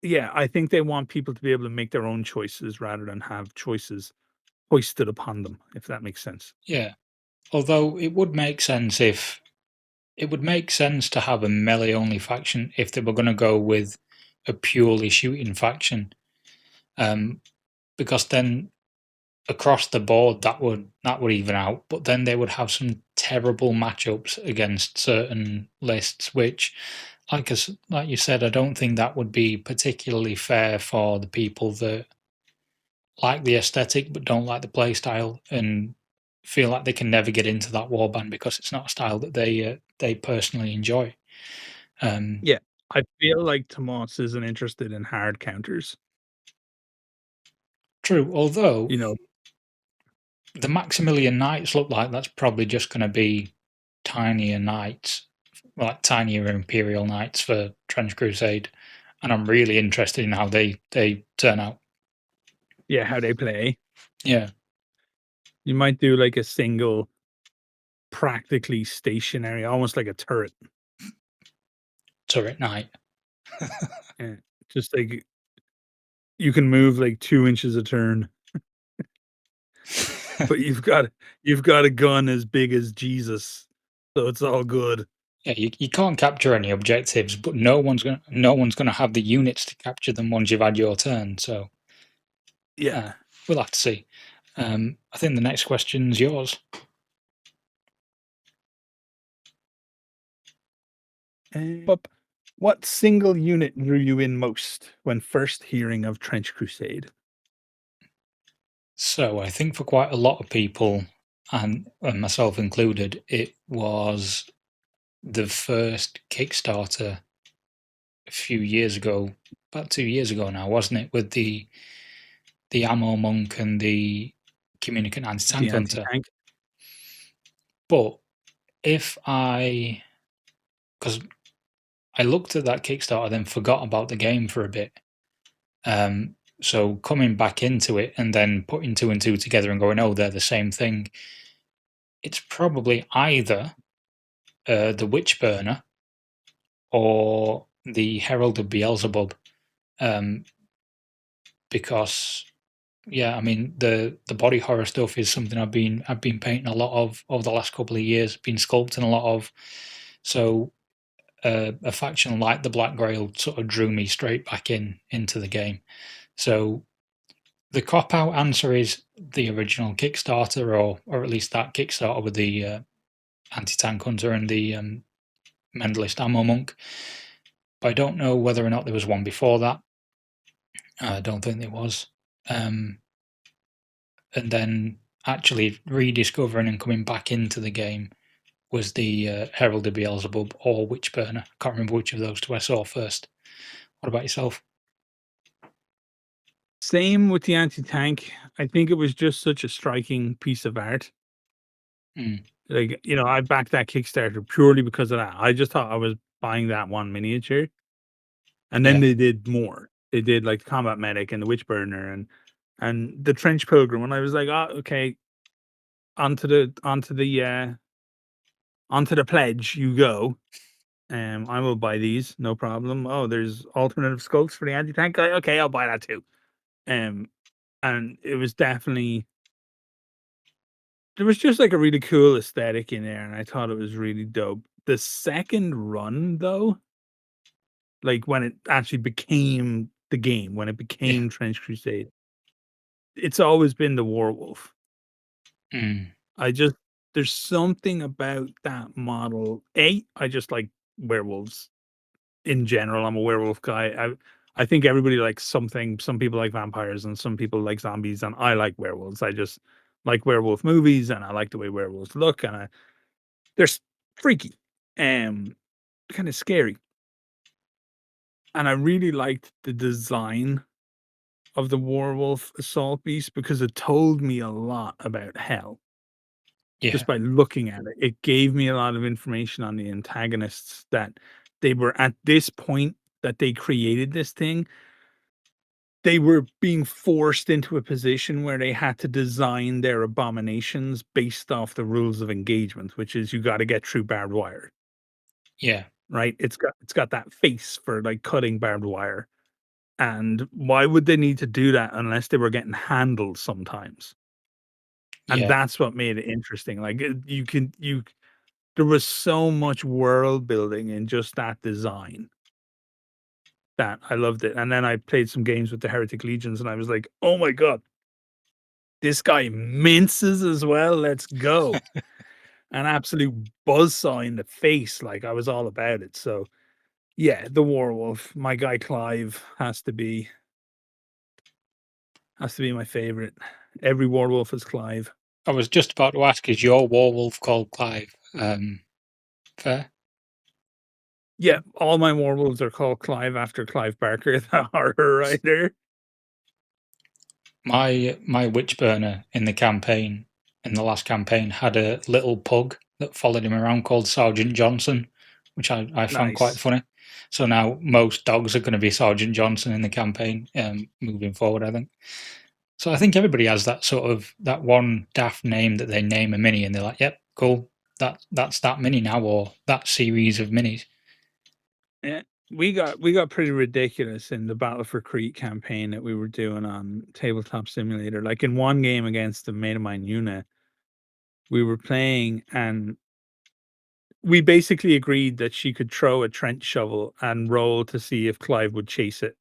yeah, I think they want people to be able to make their own choices rather than have choices hoisted upon them, if that makes sense. Yeah. Although it would make sense to have a melee only faction if they were going to go with a purely shooting faction, because then across the board that would even out. But then they would have some terrible matchups against certain lists, which, like you said, I don't think that would be particularly fair for the people that like the aesthetic but don't like the play style and feel like they can never get into that warband because it's not a style that they personally enjoy. Yeah. I feel like Tomas isn't interested in hard counters. True, although You know, the Maximilian Knights look like that's probably just going to be tinier knights, like tinier Imperial Knights for Trench Crusade, and I'm really interested in how they turn out. yeah, how they play. Yeah, You might do like a single, practically stationary, almost like a turret. Turret Knight. Yeah. Just like you can move like 2 inches a turn, but you've got a gun as big as Jesus. So it's all good. Yeah, you can't capture any objectives, but no one's gonna have the units to capture them once you've had your turn. So Yeah. we'll have to see. I think the next question's yours. But what single unit drew you in most when first hearing of Trench Crusade? So I think for quite a lot of people, and myself included, it was the first Kickstarter a few years ago, about 2 years ago now, wasn't it? With the ammo monk and the communicant anti-tank The hunter. anti-tank? But if because I looked at that Kickstarter, then forgot about the game for a bit. So coming back into it and then putting two and two together and going, oh, they're the same thing. It's probably either the Witch Burner or the Herald of Beelzebub, because yeah, I mean the body horror stuff is something I've been painting a lot of over the last couple of years, been sculpting a lot of. So a faction like the Black Grail sort of drew me straight back into the game. So the cop out answer is the original Kickstarter, or at least that Kickstarter with the anti-tank hunter and the Mentalist ammo monk. But I don't know whether or not there was one before that. I don't think there was. And then actually rediscovering and coming back into the game was the Herald of Beelzebub or Witchburner. I can't remember which of those two I saw first. What about yourself? Same with the anti-tank. I think it was just such a striking piece of art. Like, I backed that Kickstarter purely because of that. I just thought I was buying that one miniature. And then they did more. They did like the Combat Medic and the Witchburner and the Trench Pilgrim. And I was like, oh, okay, onto the pledge you go. I will buy these, no problem. Oh, there's alternative sculpts for the anti-tank guy. Okay, I'll buy that too. And it was definitely, there was just like a really cool aesthetic in there, and I thought it was really dope. The second run, though, like when it actually became the game, when it became Trench Crusade, it's always been the Warwolf. There's something about that model. I just like werewolves in general. I'm a werewolf guy. I think everybody likes something. Some people like vampires and some people like zombies, and I like werewolves. I just like werewolf movies, and I like the way werewolves look, and they're freaky, kind of scary. And I really liked the design of the Warwolf Assault Beast because it told me a lot about hell. Just by looking at it, it gave me a lot of information on the antagonists, that they were at this point that they created this thing. They were being forced into a position where they had to design their abominations based off the rules of engagement, which is you got to get through barbed wire. Yeah. Right? It's got that face for like cutting barbed wire. And why would they need to do that unless they were getting handled sometimes? And that's what made it interesting. Like there was so much world building in just that design that I loved it. And then I played some games with the Heretic Legions and I was like, oh my God, this guy minces as well. Let's go. An absolute buzzsaw in the face. Like I was all about it. So yeah, the Warwolf, my guy Clive has to be my favorite. Every Warwolf is Clive. I was just about to ask, is your Warwolf called Clive? Fair? Yeah, all my Warwolves are called Clive after Clive Barker, the horror writer. My Witchburner in the last campaign, had a little pug that followed him around called Sergeant Johnson, which I found quite funny. So now most dogs are going to be Sergeant Johnson in the campaign moving forward, I think. So I think everybody has that sort of that one daft name that they name a mini, and they're like, "Yep, cool. That's that mini now, or that series of minis." Yeah, we got pretty ridiculous in the Battle for Crete campaign that we were doing on Tabletop Simulator. Like in one game against a mate of mine, Una, we were playing and we basically agreed that she could throw a trench shovel and roll to see if Clive would chase it.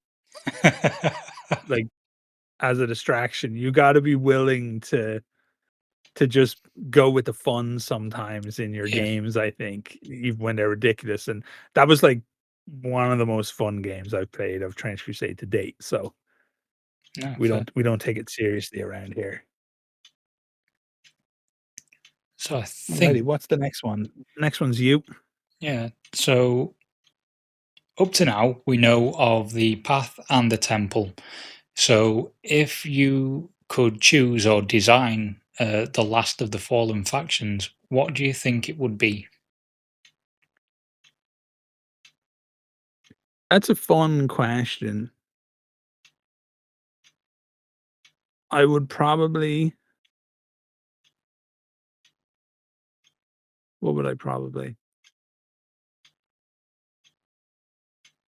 Like as a distraction. You got to be willing to just go with the fun sometimes in your games, I think, even when they're ridiculous. And that was like one of the most fun games I've played of Trench Crusade to date. So we don't take it seriously around here. So I think. Alrighty, what's the next one? Next one's you. Yeah. So up to now, we know of the path and the temple. So if you could choose or design the last of the fallen factions, what do you think it would be? That's a fun question. I would probably. What would I probably?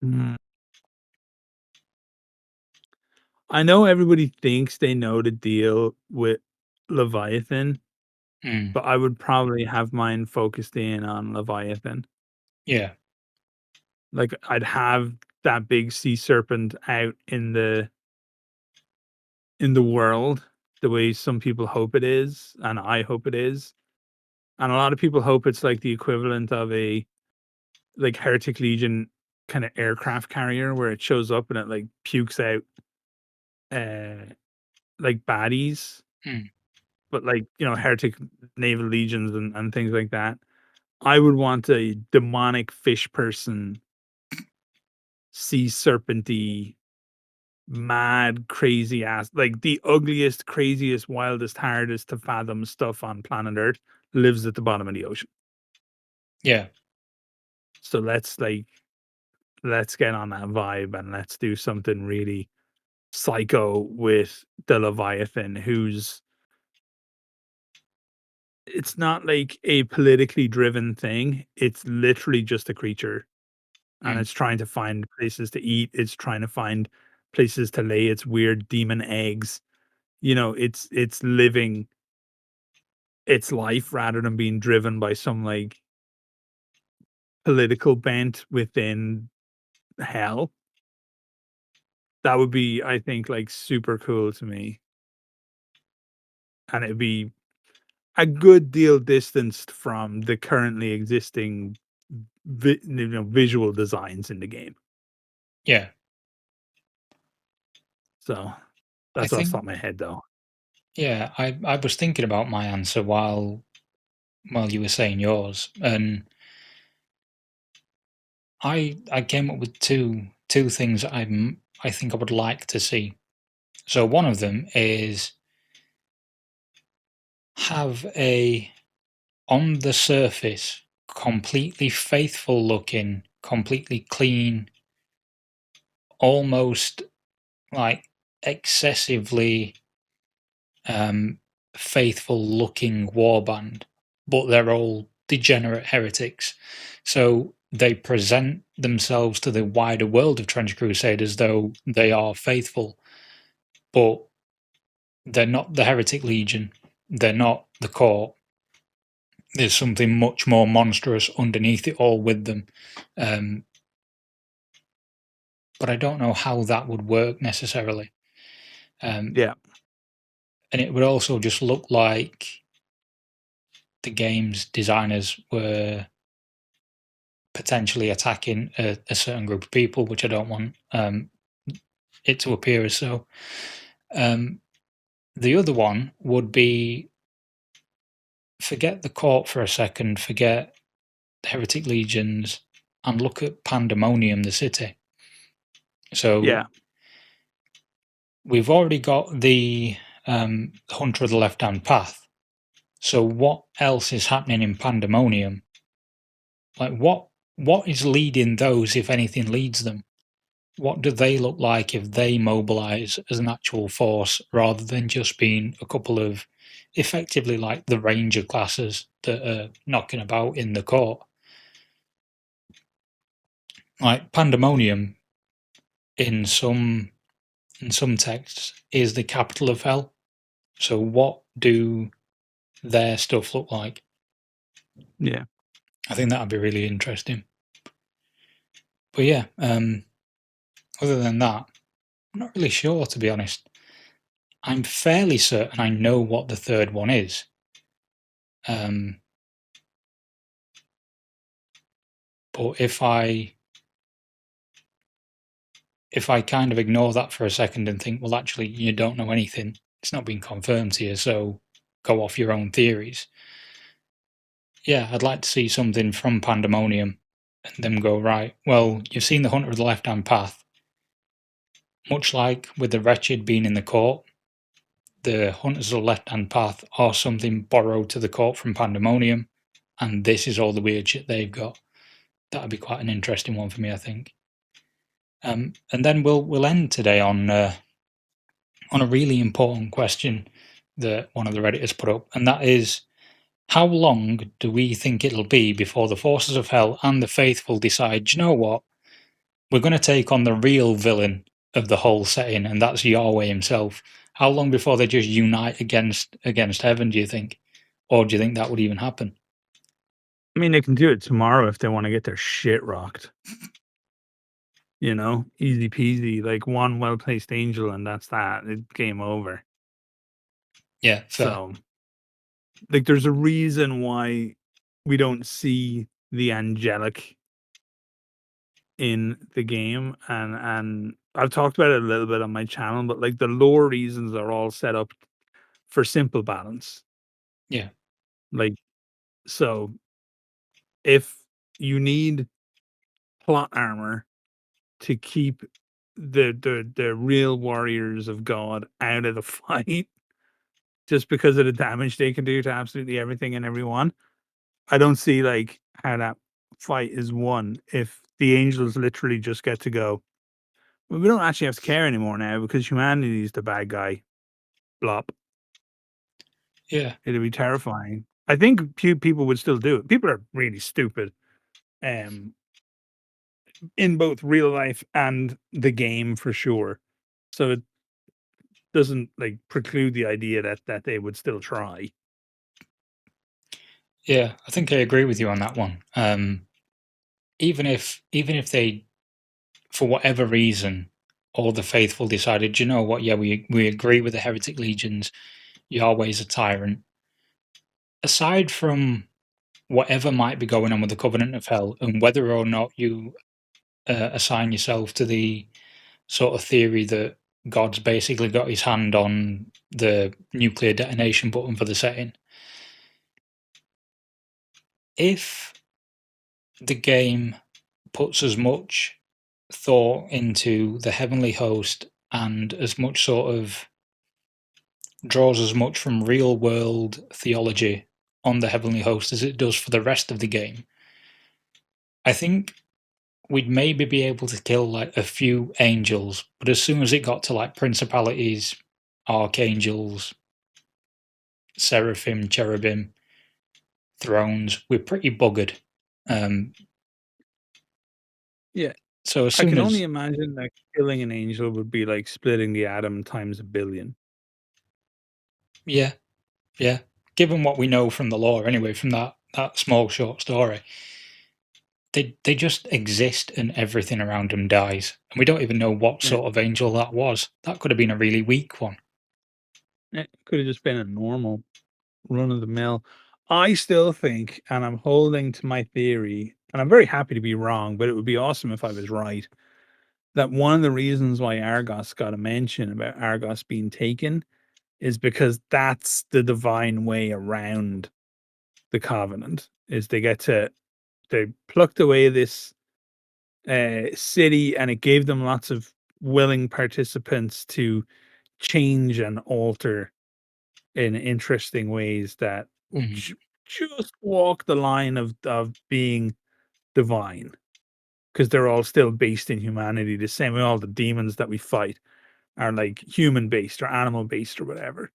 Mm. I know everybody thinks they know the deal with Leviathan, Mm, but I would probably have mine focused in on Leviathan. yeah. Like, I'd have that big sea serpent out in the world the way some people hope it is, and I hope it is. And a lot of people hope it's like the equivalent of a like Heretic Legion kind of aircraft carrier where it shows up and it like pukes out uh like baddies, Mm, but like, Heretic naval legions and things like that. I would want a demonic fish person, sea serpenty, mad, crazy ass, like the ugliest, craziest, wildest, hardest to fathom stuff on planet Earth lives at the bottom of the ocean. yeah. So let's get on that vibe and let's do something really psycho with the Leviathan, who's it's not like a politically driven thing. It's literally just a creature and Mm, it's trying to find places to eat. It's trying to find places to lay its weird demon eggs. It's living its life rather than being driven by some like political bent within hell. That would be, I think, like super cool to me. And it'd be a good deal distanced from the currently existing visual designs in the game. yeah. So I that's what's think, top of my head though. yeah, I was thinking about my answer while you were saying yours, and I came up with two things I think I would like to see. So one of them is have a on the surface completely faithful looking, completely clean, almost like excessively faithful looking warband, but they're all degenerate heretics. So they present themselves to the wider world of Trench Crusade as though they are faithful, but they're not the Heretic Legion, they're not the Court. There's something much more monstrous underneath it all with them. Um, but I don't know how that would work necessarily. Yeah. And it would also just look like the game's designers were potentially attacking a certain group of people, which I don't want it to appear as so. The other one would be forget the Court for a second, forget the Heretic Legions, and look at Pandemonium, the city. So Yeah. we've already got the Hunter of the Left-Hand Path. So what else is happening in Pandemonium? Like what is leading those, if anything leads them? What do they look like if they mobilize as an actual force rather than just being a couple of effectively like the ranger classes that are knocking about in the Court? Like Pandemonium in some texts is the capital of hell. So what do their stuff look like? Yeah. I think that'd be really interesting. But yeah, other than that, I'm not really sure, to be honest. I'm fairly certain I know what the third one is. But if I kind of ignore that for a second and think, well, actually, you don't know anything, it's not been confirmed to you, so go off your own theories. Yeah, I'd like to see something from Pandemonium and them go, right, well, you've seen the Hunter of the Left-Hand Path. Much like with the Wretched being in the Court, the Hunters of the Left-Hand Path are something borrowed to the Court from Pandemonium, and this is all the weird shit they've got. That'd be quite an interesting one for me, I think. And then we'll end today on a really important question that one of the Redditors put up, and that is, how long do we think it'll be before the forces of hell and the faithful decide, you know what, we're going to take on the real villain of the whole setting, and that's Yahweh himself. How long before they just unite against heaven, do you think? Or do you think that would even happen? I mean, they can do it tomorrow if they want to get their shit rocked. You know, easy peasy, like one well placed angel, and that's that. It's game over. Yeah, fair. So, like, there's a reason why we don't see the angelic in the game, and I've talked about it a little bit on my channel, but like the lore reasons are all set up for simple balance. Yeah. Like, so if you need plot armor to keep the real warriors of God out of the fight, just because of the damage they can do to absolutely everything and everyone, I don't see like how that fight is won if the angels literally just get to go, well, we don't actually have to care anymore now because humanity is the bad guy. Blop. Yeah. It'd be terrifying. I think people would still do it. People are really stupid, um, in both real life and the game for sure. So it doesn't like preclude the idea that they would still try. Yeah, I think I agree with you on that one. Even if they, for whatever reason, all the faithful decided, you know what? Yeah, we agree with the heretic legions. Yahweh's a tyrant. Aside from whatever might be going on with the Covenant of Hell, and whether or not you assign yourself to the sort of theory that God's basically got his hand on the nuclear detonation button for the setting, if the game puts as much thought into the heavenly host and as much sort of draws as much from real world theology on the heavenly host as it does for the rest of the game, I think we'd maybe be able to kill like a few angels, but as soon as it got to like principalities, archangels, seraphim, cherubim, thrones, we're pretty buggered. Yeah. So as I soon can as only imagine that killing an angel would be like splitting the atom times a billion. yeah, yeah, given what we know from the lore anyway, from that small short story, they just exist and everything around them dies, and we don't even know what Yeah. sort of angel that was. That could have been a really weak one. It could have just been a normal run of the mill. I still think, and I'm holding to my theory, and I'm very happy to be wrong, but it would be awesome if I was right, that one of the reasons why Argos got a mention about Argos being taken is because that's the divine way around the covenant. Is they plucked away this city, and it gave them lots of willing participants to change and alter in interesting ways that will Mm, just walk the line of being divine, because they're all still based in humanity, the same way all the demons that we fight are like human based or animal based or whatever.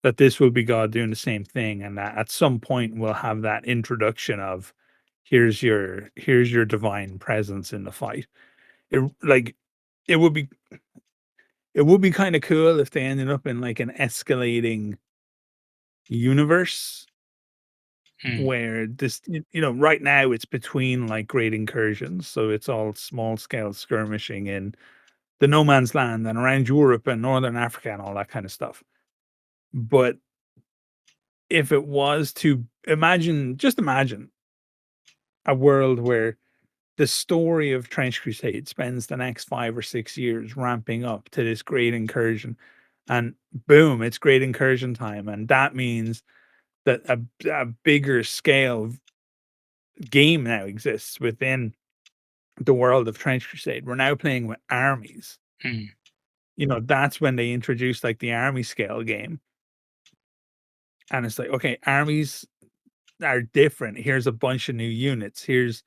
That this will be God doing the same thing, and that at some point we'll have that introduction of here's your divine presence in the fight. It like it would be it would be kind of cool if they ended up in like an escalating universe mm, where this you know, right now it's between like great incursions, so it's all small scale skirmishing in the no man's land and around Europe and northern Africa and all that kind of stuff. But if it was to imagine, just imagine a world where the story of Trench Crusade spends the next 5 or 6 years ramping up to this great incursion, and boom, it's great incursion time, and that means that a bigger scale game now exists within the world of Trench Crusade. We're now playing with armies. mm. You know, that's when they introduced like the army scale game. And it's like, okay, armies are different. Here's a bunch of new units. Here's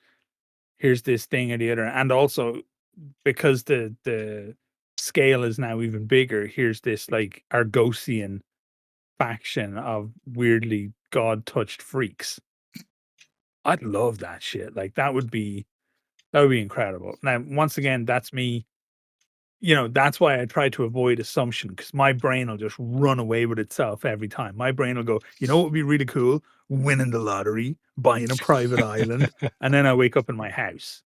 this thing or the other. And also because the scale is now even bigger, here's this like Argosian faction of weirdly god touched freaks. I'd love that shit. Like that would be That would be incredible. Now, once again, that's me. That's why I try to avoid assumption, because my brain will just run away with itself every time. My brain will go, what would be really cool? Winning the lottery, buying a private island, and then I wake up in my house.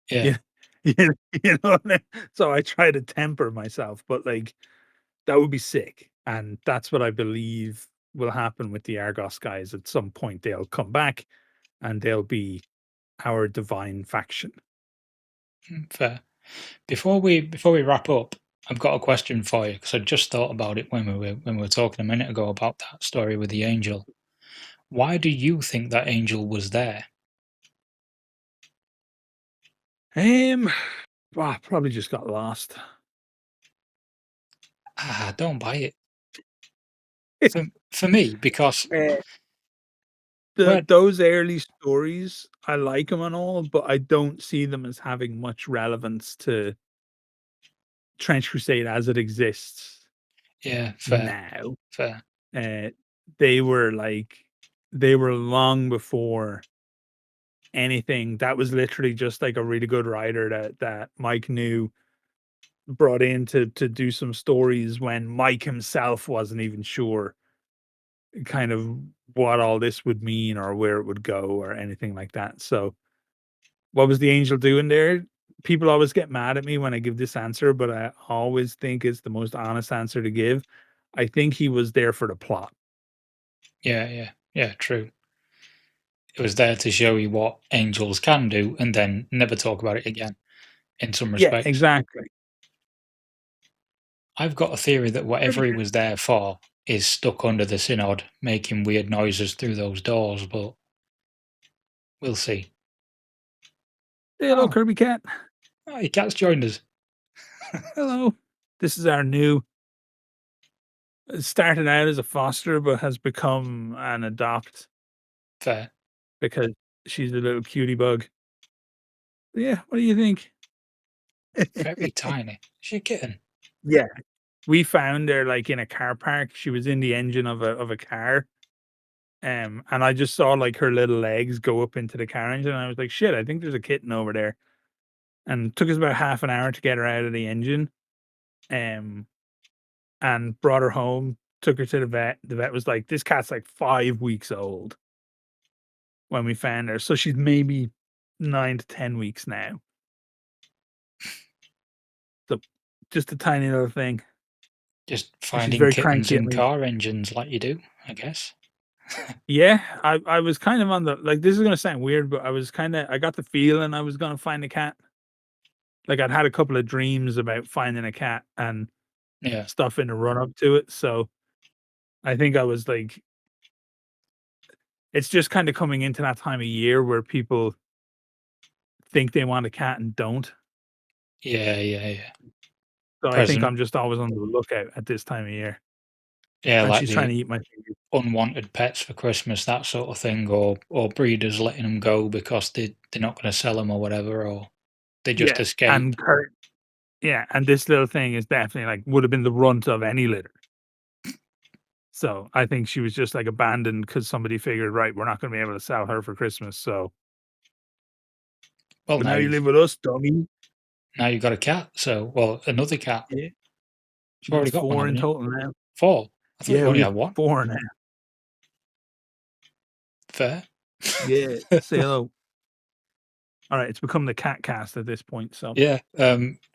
Yeah. Yeah. You know what I mean? So I try to temper myself, but like that would be sick. And that's what I believe will happen with the Argos guys. At some point, they'll come back and they'll be our divine faction. Fair. Before we wrap up, I've got a question for you, because I just thought about it when we were talking a minute ago about that story with the angel. Why do you think that angel was there? Probably just got lost. Don't buy it. For me, because Those early stories, I like them and all, but I don't see them as having much relevance to Trench Crusade as it exists yeah, fair, now. fair. They were long before anything. That was literally just like a really good writer that Mike knew, brought in to do some stories when Mike himself wasn't even sure kind of what all this would mean or where it would go or anything like that. So what was the angel doing there? People always get mad at me when I give this answer, but I always think it's the most honest answer to give. I think he was there for the plot. Yeah, true. It was there to show you what angels can do and then never talk about it again, in some respects. Yeah, exactly. I've got a theory that whatever he was there for is stuck under the synod, making weird noises through those doors, but we'll see. Say hello, Kirby Cat. Oh, your cat's joined us. Hello. This is our new. It started out as a foster, but has become an adopt. Fair. Because she's a little cutie bug. Yeah, what do you think? Very tiny. She's a kitten. Yeah. We found her like in a car park. She was in the engine of a car. And I just saw like her little legs go up into the car engine. And I was like, shit, I think there's a kitten over there. And it took us about half an hour to get her out of the engine. And brought her home, took her to the vet. The vet was like, this cat's like 5 weeks old when we found her. So she's maybe 9 to 10 weeks now. So just a tiny little thing. Just finding kittens in cranky. car engines like you do, I guess. Yeah, I was kind of on the like. This is gonna sound weird, but I got the feeling I was gonna find a cat. Like I'd had a couple of dreams about finding a cat and Yeah. stuff in the run up to it. So I think I was like, it's just kind of coming into that time of year where people think they want a cat and don't. Yeah. So I think I'm just always on the lookout at this time of year. Yeah, And like she's trying to eat my fingers. unwanted pets for Christmas, that sort of thing, or breeders letting them go because they're not going to sell them or whatever, or they just escape. And and this little thing is definitely like would have been the runt of any litter. So I think she was just like abandoned because somebody figured, right, we're not going to be able to sell her for Christmas. So, well, but now you live with us, dummy. Now you've got a cat. So, well, another cat. Yeah, you've already got 4 in total now. 4. I thought you only had 1. 4 now. Fair. Yeah. Say hello. All right, it's become the cat cast at this point. So yeah,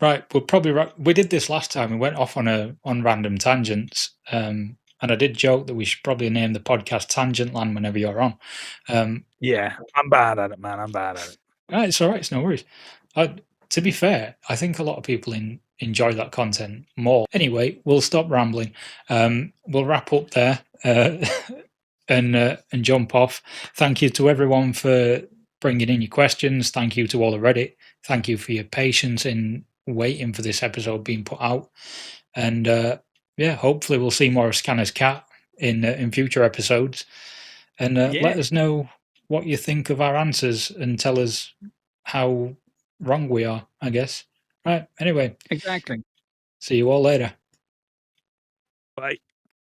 right. We'll probably we did this last time. We went off on random tangents, and I did joke that we should probably name the podcast Tangent Land whenever you're on. Yeah, I'm bad at it, man. I'm bad at it. It's all right. It's no worries. To be fair, I think a lot of people enjoy that content more. Anyway, we'll stop rambling. We'll wrap up there and jump off. Thank you to everyone for bringing in your questions. Thank you to all the Reddit. Thank you for your patience in waiting for this episode being put out. And hopefully we'll see more of Scanner's cat in future episodes. And let us know what you think of our answers and tell us how wrong we are, I guess. Right. Anyway. Exactly. See you all later. Bye.